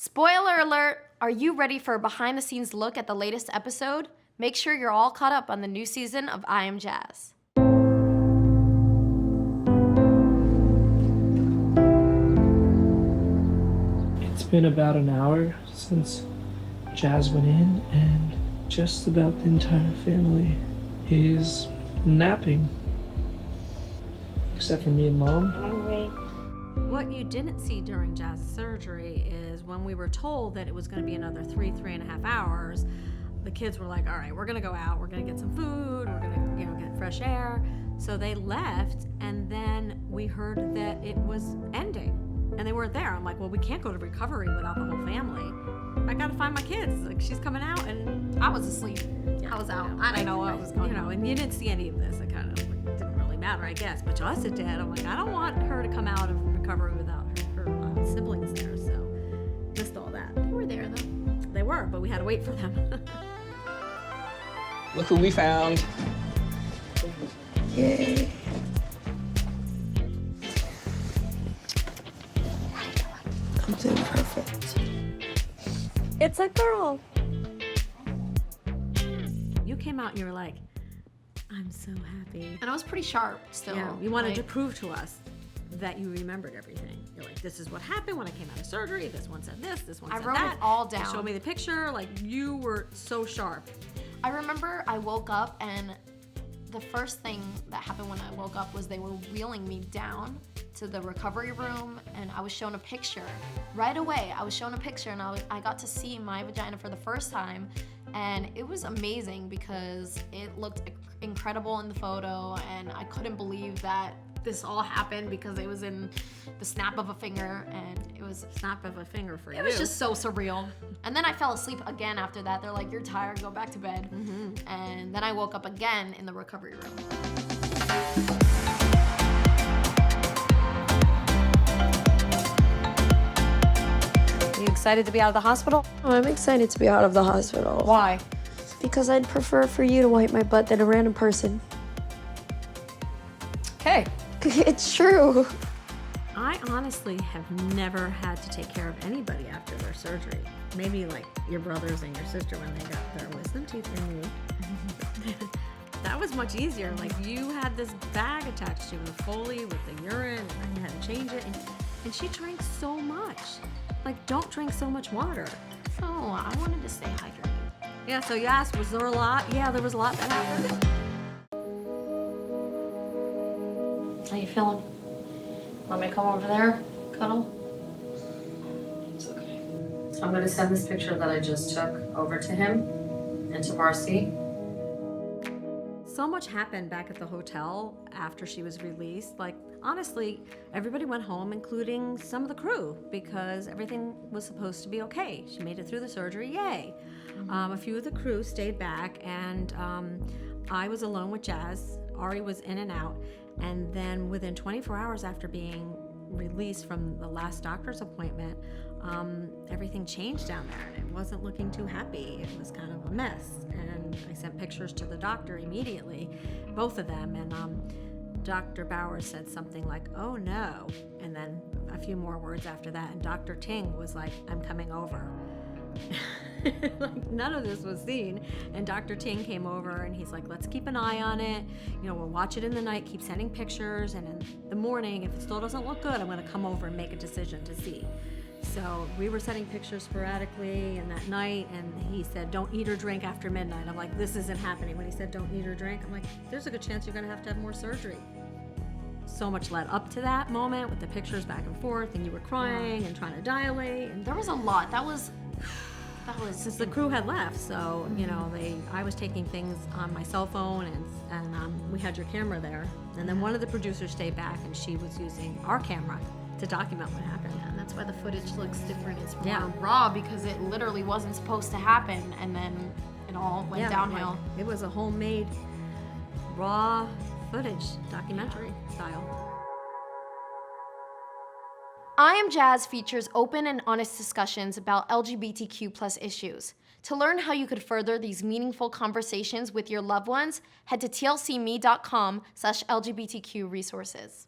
Spoiler alert! Are you ready for a behind-the-scenes look at the latest episode? Make sure you're all caught up on the new season of I Am Jazz. It's been about an hour since Jazz went in, and just about the entire family is napping. Except for me and Mom. What you didn't see during Jazz's surgery is when we were told that it was going to be another 3.5 hours, the kids were like, all right, we're going to go out, we're going to get some food, we're going to get fresh air. So they left, and then we heard that it was ending, and they weren't there. I'm like, well, we can't go to recovery without the whole family. I got to find my kids. Like, she's coming out, and I was asleep. I was out. I didn't know what was going on. And you didn't see any of this. It kind of didn't really matter, I guess. But to us, it did. I'm like, I don't want her to come out of recovery without her siblings there. So missed all that. They were there, though. They were, but we had to wait for them. Look who we found. Yay. I'm doing perfect. It's a girl. You came out and you were like, I'm so happy. And I was pretty sharp still. Yeah, you wanted to prove to us that you remembered everything. You're like, this is what happened when I came out of surgery. This one said this one said that. I wrote it all down. You showed me the picture. Like, you were so sharp. I remember I woke up, and the first thing that happened when I woke up was they were wheeling me down to the recovery room, and I was shown a picture. Right away, I was shown a picture, and I got to see my vagina for the first time, and it was amazing because it looked incredible in the photo, and I couldn't believe that this all happened because it was in the snap of a finger, and it was Snap of a finger for you. It was just so surreal. And then I fell asleep again after that. They're like, you're tired, go back to bed. Mm-hmm. And then I woke up again in the recovery room. You excited to be out of the hospital? Oh, I'm excited to be out of the hospital. Why? Because I'd prefer for you to wipe my butt than a random person. Okay. It's true. I honestly have never had to take care of anybody after their surgery. Maybe like your brothers and your sister when they got their wisdom teeth removed. That was much easier. Like, you had this bag attached to you with Foley, with the urine, and then you had to change it. And she drank so much. Like, don't drink so much water. Oh, I wanted to stay hydrated. Yeah, so you asked, was there a lot? Yeah, there was a lot that happened. How you feeling? Want me to come over there, cuddle? It's okay. I'm going to send this picture that I just took over to him and to Marcy. So much happened back at the hotel after she was released. Like, honestly, everybody went home, including some of the crew, because everything was supposed to be okay. She made it through the surgery, yay. A few of the crew stayed back, and I was alone with Jazz. Ari was in and out. And then within 24 hours after being released from the last doctor's appointment, everything changed down there, and it wasn't looking too happy. It was kind of a mess. And I sent pictures to the doctor immediately, both of them, and Dr. Bowers said something like, oh no, and then a few more words after that, and Dr. Ting was like, I'm coming over. Like, none of this was seen, and Dr. Ting came over and he's like, let's keep an eye on it, we'll watch it in the night, keep sending pictures, and in the morning, if it still doesn't look good, I'm going to come over and make a decision to see. So we were sending pictures sporadically, and that night, and he said, don't eat or drink after midnight. I'm like, this isn't happening. When he said don't eat or drink, I'm like, there's a good chance you're going to have more surgery. So much led up to that moment with the pictures back and forth, and you were crying and trying to dilate, and There was a lot. That was since the crew had left, so I was taking things on my cell phone, and we had your camera there, and then one of the producers stayed back, and she was using our camera to document what happened. and that's why the footage looks different. It's more Yeah. raw because it literally wasn't supposed to happen, and then it all went downhill. Like, it was a homemade, raw footage, documentary style. I Am Jazz features open and honest discussions about LGBTQ+ issues. To learn how you could further these meaningful conversations with your loved ones, head to tlcme.com/LGBTQ resources.